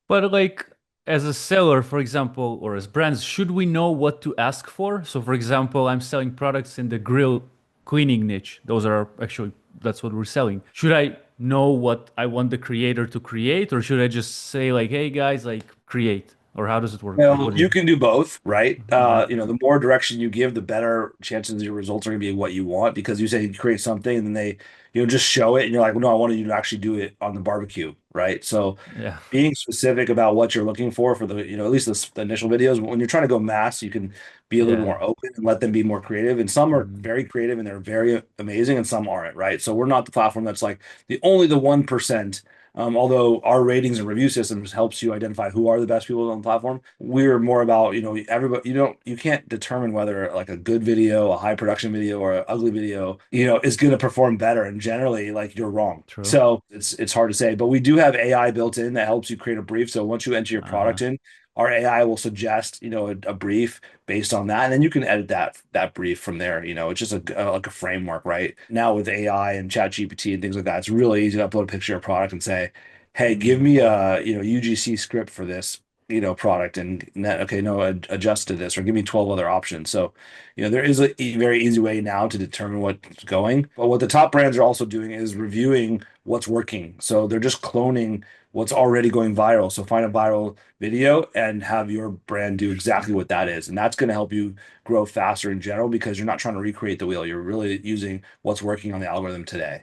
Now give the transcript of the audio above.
But like as a seller, for example, or as brands, should we know what to ask for? So for example, I'm selling products in the grill cleaning niche. Those are actually that's what we're selling. Should I know what I want the creator to create, or should I just say like, hey guys, like create? Or how does it work? Like Well, what do you you can do both, right? Okay. The more direction you give, the better chances your results are going to be what you want because you say you create something and then just show it and you're like, well, no, I wanted you to actually do it on the barbecue, right? So Yeah. being specific about what you're looking for at least the initial videos, when you're trying to go mass, you can be a little bit Yeah. more open and let them be more creative. And some are Mhm. very creative and they're very amazing and some aren't, right? So we're not the platform that's like the 1%. Although our ratings and review systems helps you identify who are the best people on the platform, we're more about, everybody, you can't determine whether like a good video, a high production video, or an ugly video, is going to perform better. And generally, like you're wrong. True. So it's hard to say, but we do have AI built in that helps you create a brief. So once you enter your Uh-huh. product in, our AI will suggest, a brief based on that, and then you can edit that brief from there. It's just like a framework, right? Now with AI and Chat GPT and things like that, it's really easy to upload a picture of a product and say, hey, give Mm. me a UGC script for this product and that okay no adjust to this or give me 12 other options. So there is a very easy way now to determine what's going, but what the top brands are also doing is reviewing what's working. So they're just cloning what's already going viral. So find a viral video and have your brand do exactly what that is, and that's going to help you grow faster in general because you're not trying to recreate the wheel. You're really using what's working on the algorithm today.